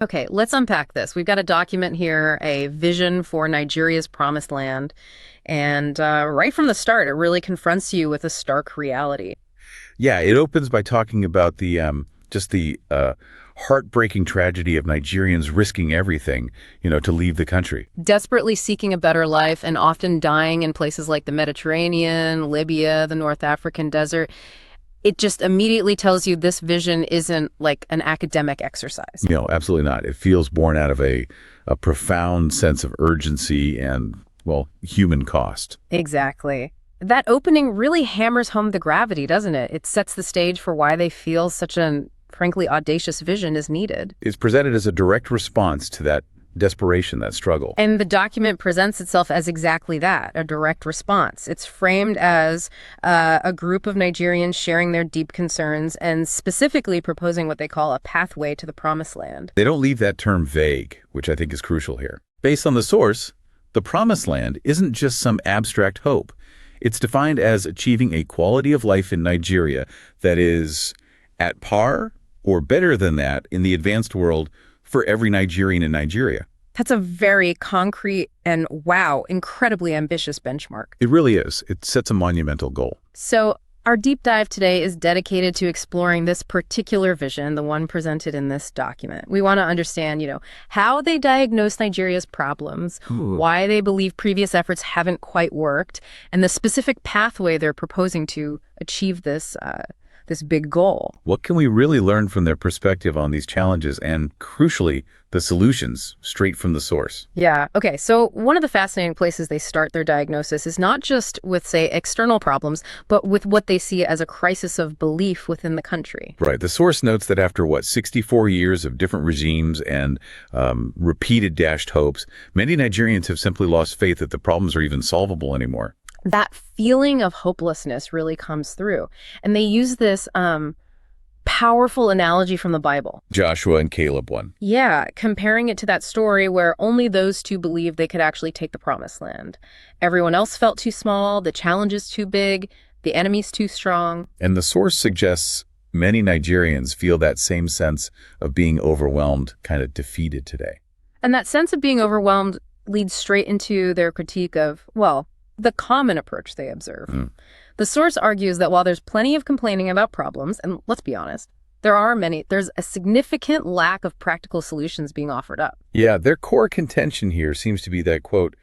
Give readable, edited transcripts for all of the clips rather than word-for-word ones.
Okay, let's unpack this. We've got a document here, a vision for Nigeria's promised land. And right from the start, it really confronts you with a stark reality. Yeah, it opens by talking about the heartbreaking tragedy of Nigerians risking everything, to leave the country. Desperately seeking a better life and often dying in places like the Mediterranean, Libya, the North African desert. It just immediately tells you this vision isn't like an academic exercise. Absolutely not. It feels born out of a profound sense of urgency and, well, human cost. Exactly. That opening really hammers home the gravity, doesn't it? It sets the stage for why they feel such an, frankly, audacious vision is needed. It's presented as a direct response to that desperation, that struggle. And the document presents itself as exactly that, a direct response. It's framed as a group of Nigerians sharing their deep concerns and specifically proposing what they call a pathway to the promised land. They don't leave that term vague, which I think is crucial here. Based on the source, the promised land isn't just some abstract hope. It's defined as achieving a quality of life in Nigeria that is at par or better than that in the advanced world for every Nigerian in Nigeria. That's a very concrete and, wow, incredibly ambitious benchmark. It really is. It sets a monumental goal. So our deep dive today is dedicated to exploring this particular vision, the one presented in this document. We want to understand, how they diagnose Nigeria's problems, why they believe previous efforts haven't quite worked, and the specific pathway they're proposing to achieve this big goal. What can we really learn from their perspective on these challenges and, crucially, the solutions straight from the source? Yeah. Okay. So one of the fascinating places they start their diagnosis is not just with, say, external problems, but with what they see as a crisis of belief within the country. Right. The source notes that after, 64 years of different regimes and repeated dashed hopes, many Nigerians have simply lost faith that the problems are even solvable anymore. That feeling of hopelessness really comes through. And they use this powerful analogy from the Bible. Joshua and Caleb one. Yeah, comparing it to that story where only those two believed they could actually take the promised land. Everyone else felt too small, the challenge is too big, the enemy's too strong. And the source suggests many Nigerians feel that same sense of being overwhelmed, kind of defeated today. And that sense of being overwhelmed leads straight into their critique of, well, the common approach they observe. The source argues that while there's plenty of complaining about problems, and let's be honest, there's a significant lack of practical solutions being offered up. Yeah, their core contention here seems to be that, quote,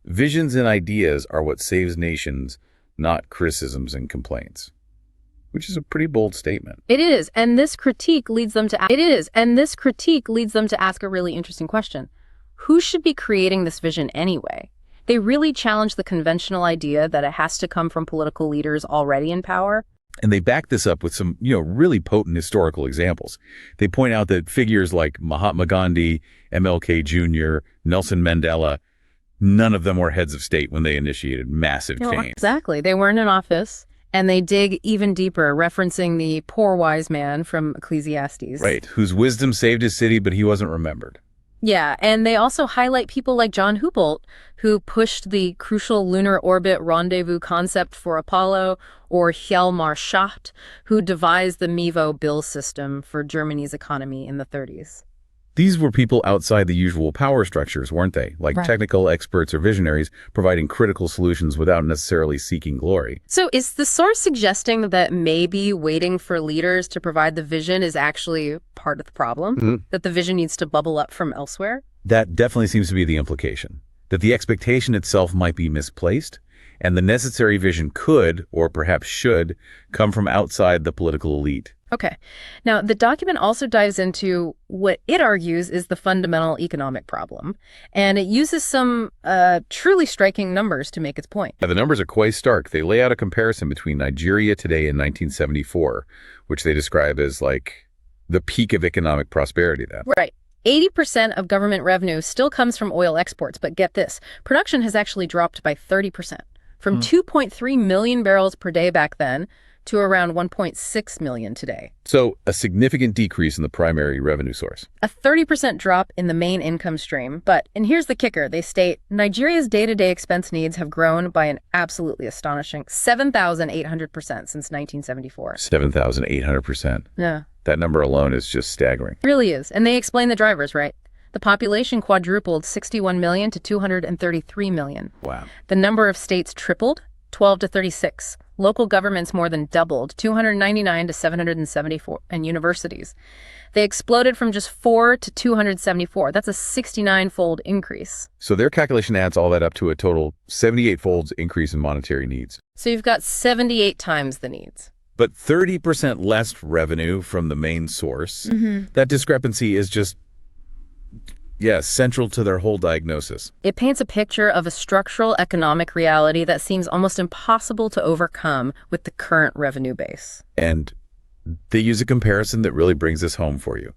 visions and ideas are what saves nations, not criticisms and complaints. Which is a pretty bold statement. It is, and this critique leads them to ask a really interesting question. Who should be creating this vision anyway? They really challenge the conventional idea that it has to come from political leaders already in power. And they back this up with some, really potent historical examples. They point out that figures like Mahatma Gandhi, MLK Jr., Nelson Mandela, none of them were heads of state when they initiated massive change. Exactly. They weren't in office. And they dig even deeper, referencing the poor wise man from Ecclesiastes. Right, whose wisdom saved his city, but he wasn't remembered. Yeah, and they also highlight people like John Hupelt, who pushed the crucial lunar orbit rendezvous concept for Apollo, or Hjalmar Schacht, who devised the MEVO bill system for Germany's economy in the 30s. These were people outside the usual power structures, weren't they? Like Right. Technical experts or visionaries providing critical solutions without necessarily seeking glory. So is the source suggesting that maybe waiting for leaders to provide the vision is actually part of the problem? That the vision needs to bubble up from elsewhere? That definitely seems to be the implication, that the expectation itself might be misplaced, and the necessary vision could, or perhaps should, come from outside the political elite. Okay. Now, the document also dives into what it argues is the fundamental economic problem, and it uses some truly striking numbers to make its point. Now, the numbers are quite stark. They lay out a comparison between Nigeria today and 1974, which they describe as like the peak of economic prosperity then. Right. 80% of government revenue still comes from oil exports, but get this, production has actually dropped by 30%, from 2.3 million barrels per day back then to around 1.6 million today. So a significant decrease in the primary revenue source. A 30% drop in the main income stream. But, and here's the kicker, they state, Nigeria's day-to-day expense needs have grown by an absolutely astonishing 7,800% since 1974. 7,800%. Yeah. That number alone is just staggering. It really is. And they explain the drivers, right? The population quadrupled 61 million to 233 million. Wow. The number of states tripled, 12 to 36. Local governments more than doubled, 299 to 774, and universities. They exploded from just 4 to 274. That's a 69-fold increase. So their calculation adds all that up to a total 78-fold increase in monetary needs. So you've got 78 times the needs. But 30% less revenue from the main source. That discrepancy is just, central to their whole diagnosis. It paints a picture of a structural economic reality that seems almost impossible to overcome with the current revenue base. And they use a comparison that really brings this home for you.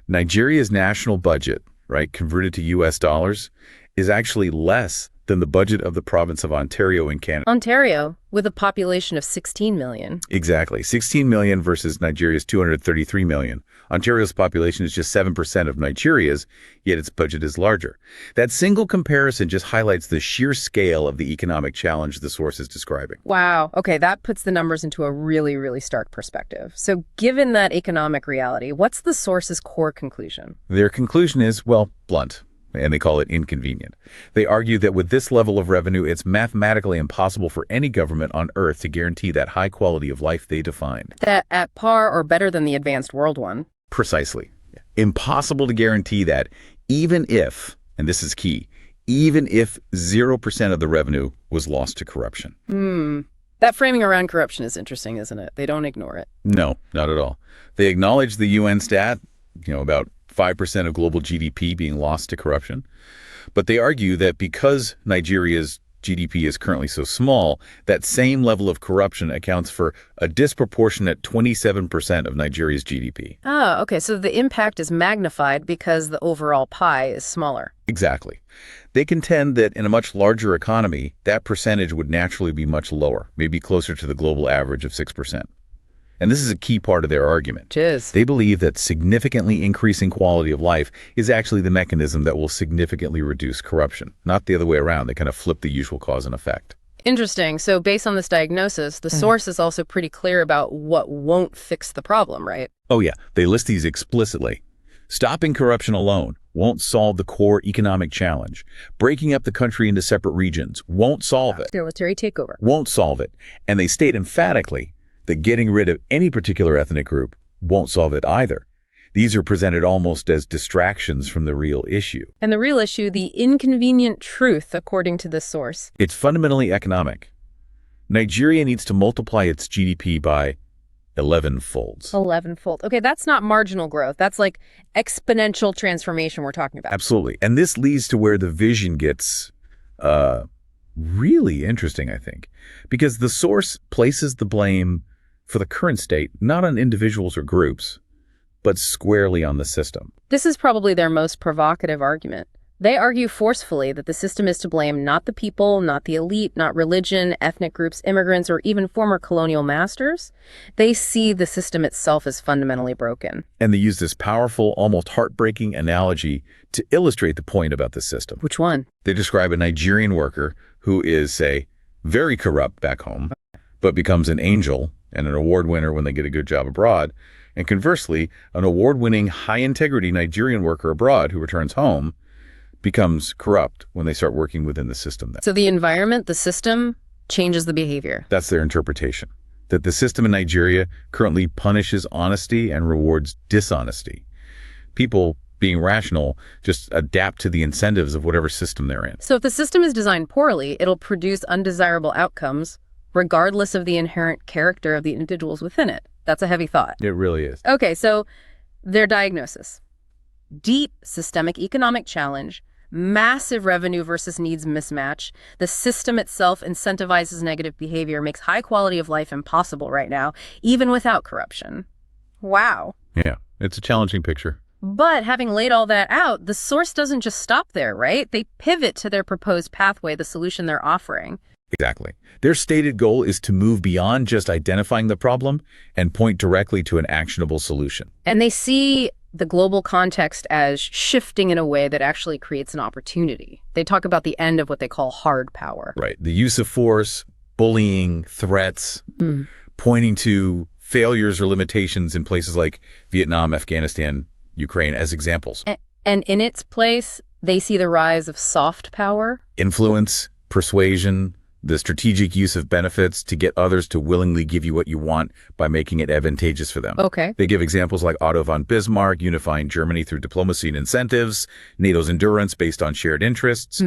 Nigeria's national budget, right, converted to US dollars, is actually less than the budget of the province of Ontario in Canada. Ontario, with a population of 16 million. Exactly. 16 million versus Nigeria's 233 million. Ontario's population is just 7% of Nigeria's, yet its budget is larger. That single comparison just highlights the sheer scale of the economic challenge the source is describing. Wow. Okay, that puts the numbers into a really, really stark perspective. So given that economic reality, what's the source's core conclusion? Their conclusion is, well, blunt. And they call it inconvenient. They argue that with this level of revenue, it's mathematically impossible for any government on Earth to guarantee that high quality of life they defined. That at par or better than the advanced world one. Precisely. Impossible to guarantee that, even if, and this is key, even if 0% of the revenue was lost to corruption. That framing around corruption is interesting, isn't it? They don't ignore it. No, not at all. They acknowledge the UN stat, about 5% of global GDP being lost to corruption. But they argue that because Nigeria's GDP is currently so small, that same level of corruption accounts for a disproportionate 27% of Nigeria's GDP. Oh, okay. So the impact is magnified because the overall pie is smaller. Exactly. They contend that in a much larger economy, that percentage would naturally be much lower, maybe closer to the global average of 6%. And this is a key part of their argument. They believe that significantly increasing quality of life is actually the mechanism that will significantly reduce corruption, not the other way around. They kind of flip the usual cause and effect. Interesting. So based on this diagnosis, the source is also pretty clear about what won't fix the problem, right? Oh, yeah. They list these explicitly. Stopping corruption alone won't solve the core economic challenge. Breaking up the country into separate regions won't solve it. Military takeover. Won't solve it. And they state emphatically that getting rid of any particular ethnic group won't solve it either. These are presented almost as distractions from the real issue. And the real issue, the inconvenient truth, according to this source. It's fundamentally economic. Nigeria needs to multiply its GDP by 11-folds. 11-fold. Okay, that's not marginal growth. That's like exponential transformation we're talking about. Absolutely. And this leads to where the vision gets really interesting, I think, because the source places the blame for the current state not on individuals or groups, but squarely on the system. This is probably their most provocative argument. They argue forcefully that the system is to blame, not the people, not the elite, not religion, ethnic groups, immigrants, or even former colonial masters. They see the system itself as fundamentally broken. And they use this powerful, almost heartbreaking analogy to illustrate the point about the system. Which one? They describe a Nigerian worker who is, say, very corrupt back home, but becomes an angel and an award winner when they get a good job abroad. And conversely, an award-winning, high-integrity Nigerian worker abroad who returns home becomes corrupt when they start working within the system. So the environment, the system, changes the behavior. That's their interpretation, that the system in Nigeria currently punishes honesty and rewards dishonesty. People, being rational, just adapt to the incentives of whatever system they're in. So if the system is designed poorly, it'll produce undesirable outcomes, regardless of the inherent character of the individuals within it. That's a heavy thought. It really is. Okay, so their diagnosis. Deep systemic economic challenge, massive revenue versus needs mismatch. The system itself incentivizes negative behavior, makes high quality of life impossible right now, even without corruption. Wow. Yeah, it's a challenging picture. But having laid all that out, the source doesn't just stop there, right? They pivot to their proposed pathway, the solution they're offering. Exactly. Their stated goal is to move beyond just identifying the problem and point directly to an actionable solution. And they see the global context as shifting in a way that actually creates an opportunity. They talk about the end of what they call hard power. Right. The use of force, bullying, threats, pointing to failures or limitations in places like Vietnam, Afghanistan, Ukraine as examples. And in its place, they see the rise of soft power. Influence, persuasion, the strategic use of benefits to get others to willingly give you what you want by making it advantageous for them. Okay. They give examples like Otto von Bismarck unifying Germany through diplomacy and incentives, NATO's endurance based on shared interests,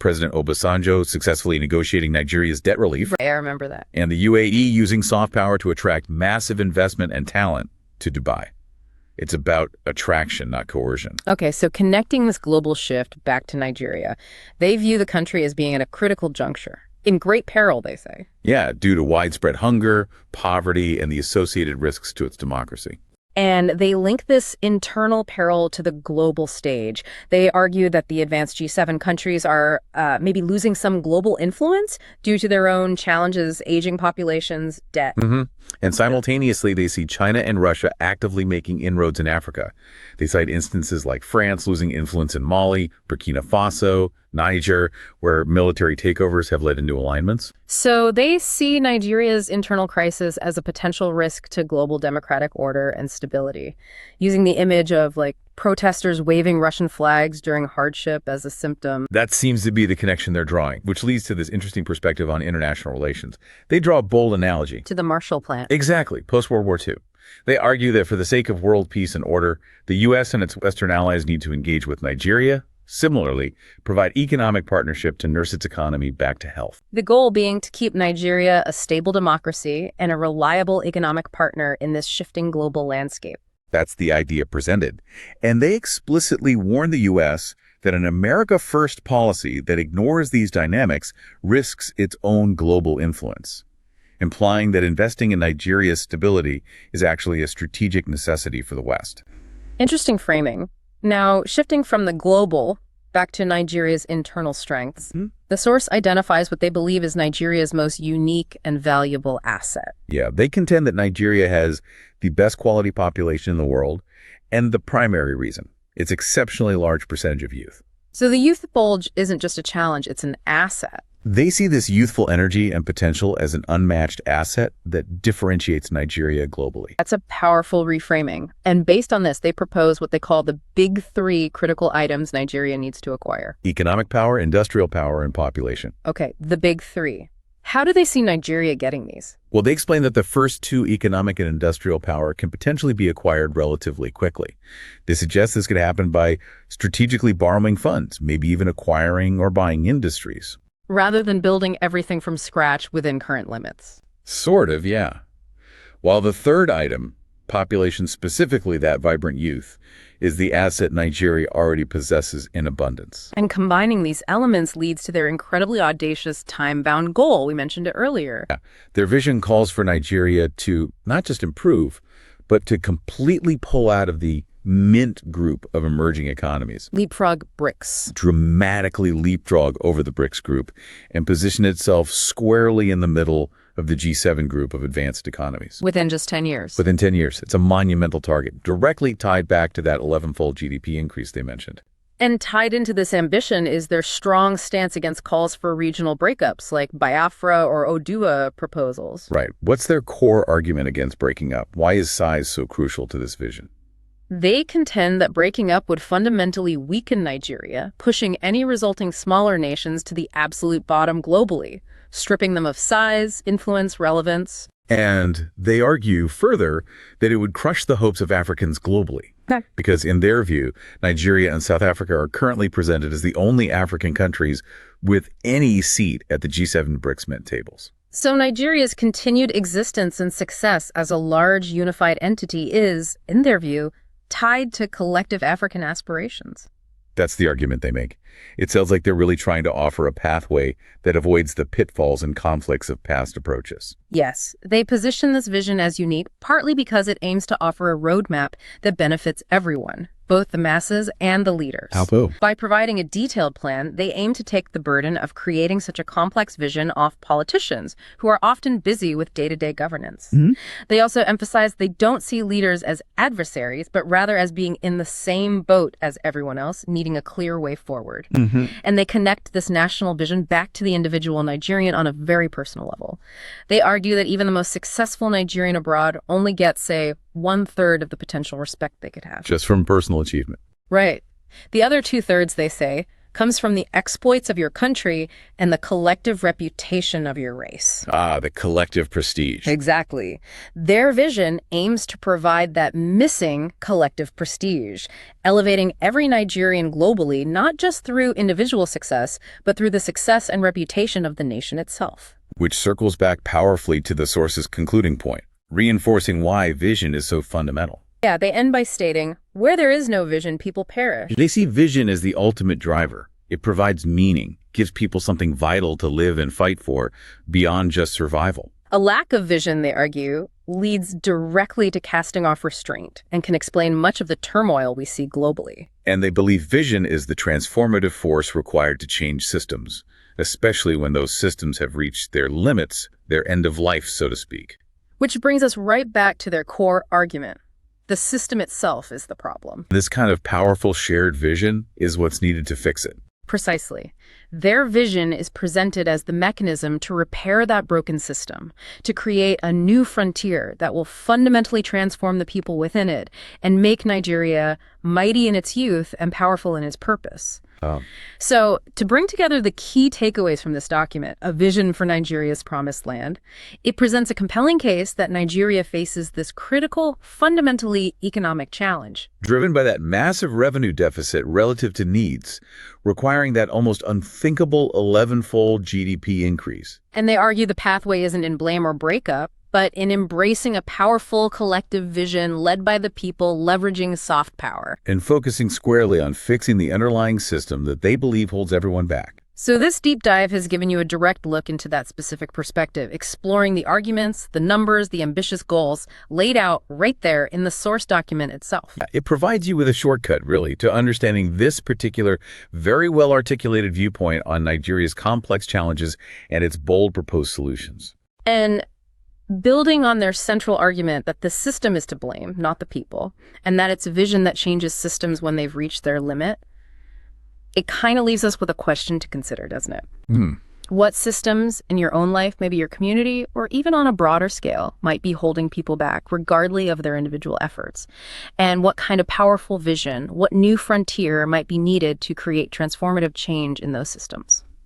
President Obasanjo successfully negotiating Nigeria's debt relief, Right, I remember that. and the UAE using soft power to attract massive investment and talent to Dubai. It's about attraction, not coercion. Okay, so connecting this global shift back to Nigeria, they view the country as being at a critical juncture. In great peril, they say. Yeah, due to widespread hunger, poverty, and the associated risks to its democracy. And they link this internal peril to the global stage. They argue that the advanced G7 countries are maybe losing some global influence due to their own challenges, aging populations, debt. And simultaneously, they see China and Russia actively making inroads in Africa. They cite instances like France losing influence in Mali, Burkina Faso, Niger, where military takeovers have led to new alignments. So they see Nigeria's internal crisis as a potential risk to global democratic order and stability, using the image of protesters waving Russian flags during hardship as a symptom. That seems to be the connection they're drawing, which leads to this interesting perspective on international relations. They draw a bold analogy. To the Marshall Plan. Exactly, post-World War II. They argue that for the sake of world peace and order, the U.S. and its Western allies need to engage with Nigeria, similarly, provide economic partnership to nurse its economy back to health. The goal being to keep Nigeria a stable democracy and a reliable economic partner in this shifting global landscape. That's the idea presented. And they explicitly warn the U.S. that an America First policy that ignores these dynamics risks its own global influence, implying that investing in Nigeria's stability is actually a strategic necessity for the West. Interesting framing. Now, shifting from the global back to Nigeria's internal strengths, the source identifies what they believe is Nigeria's most unique and valuable asset. Yeah, they contend that Nigeria has the best quality population in the world, and the primary reason, its exceptionally large percentage of youth. So the youth bulge isn't just a challenge, it's an asset. They see this youthful energy and potential as an unmatched asset that differentiates Nigeria globally. That's a powerful reframing. And based on this, they propose what they call the big three critical items Nigeria needs to acquire. Economic power, industrial power, and population. Okay, the big three. How do they see Nigeria getting these? Well, they explain that the first two, economic and industrial power, can potentially be acquired relatively quickly. They suggest this could happen by strategically borrowing funds, maybe even acquiring or buying industries. Rather than building everything from scratch within current limits. Sort of, yeah. While the third item, population, specifically that vibrant youth, is the asset Nigeria already possesses in abundance. And combining these elements leads to their incredibly audacious time-bound goal. We mentioned it earlier. Yeah. Their vision calls for Nigeria to not just improve, but to completely pull out of the mint group of emerging economies. Leapfrog BRICS. Dramatically leapfrog over the BRICS group and position itself squarely in the middle of the G7 group of advanced economies. Within just 10 years. Within 10 years. It's a monumental target, directly tied back to that 11-fold GDP increase they mentioned. And tied into this ambition is their strong stance against calls for regional breakups like Biafra or Oduwa proposals. Right. What's their core argument against breaking up? Why is size so crucial to this vision? They contend that breaking up would fundamentally weaken Nigeria, pushing any resulting smaller nations to the absolute bottom globally, stripping them of size, influence, relevance. And they argue further that it would crush the hopes of Africans globally. Okay. Because in their view, Nigeria and South Africa are currently presented as the only African countries with any seat at the G7 BRICS Mint tables. So Nigeria's continued existence and success as a large unified entity is, in their view, tied to collective African aspirations. That's the argument they make. It sounds like they're really trying to offer a pathway that avoids the pitfalls and conflicts of past approaches. Yes, they position this vision as unique, partly because it aims to offer a roadmap that benefits everyone, both the masses and the leaders. How so? By providing a detailed plan, they aim to take the burden of creating such a complex vision off politicians, who are often busy with day-to-day governance. They also emphasize they don't see leaders as adversaries, but rather as being in the same boat as everyone else, needing a clear way forward. And they connect this national vision back to the individual Nigerian on a very personal level. They argue that even the most successful Nigerian abroad only gets, say, 1/3 of the potential respect they could have. Just from personal achievement. Right. The other 2/3, they say, comes from the exploits of your country and the collective reputation of your race. Ah, the collective prestige. Exactly. Their vision aims to provide that missing collective prestige, elevating every Nigerian globally, not just through individual success, but through the success and reputation of the nation itself. Which circles back powerfully to the source's concluding point, reinforcing why vision is so fundamental. Yeah, they end by stating, where there is no vision, people perish. They see vision as the ultimate driver. It provides meaning, gives people something vital to live and fight for beyond just survival. A lack of vision, they argue, leads directly to casting off restraint and can explain much of the turmoil we see globally. And they believe vision is the transformative force required to change systems, especially when those systems have reached their limits, their end of life, so to speak. Which brings us right back to their core argument. The system itself is the problem. This kind of powerful shared vision is what's needed to fix it. Precisely. Their vision is presented as the mechanism to repair that broken system, to create a new frontier that will fundamentally transform the people within it and make Nigeria mighty in its youth and powerful in its purpose. So, to bring together the key takeaways from this document, A Vision for Nigeria's Promised Land, it presents a compelling case that Nigeria faces this critical, fundamentally economic challenge. Driven by that massive revenue deficit relative to needs, requiring that almost unthinkable 11-fold GDP increase. And they argue the pathway isn't in blame or breakup, but in embracing a powerful collective vision led by the people, leveraging soft power. And focusing squarely on fixing the underlying system that they believe holds everyone back. So this deep dive has given you a direct look into that specific perspective, exploring the arguments, the numbers, the ambitious goals laid out right there in the source document itself. It provides you with a shortcut, really, to understanding this particular, very well-articulated viewpoint on Nigeria's complex challenges and its bold proposed solutions. And building on their central argument that the system is to blame, not the people, and that it's a vision that changes systems when they've reached their limit, it kind of leaves us with a question to consider, doesn't it? What systems in your own life, maybe your community, or even on a broader scale, might be holding people back, regardless of their individual efforts? And what kind of powerful vision, what new frontier might be needed to create transformative change in those systems?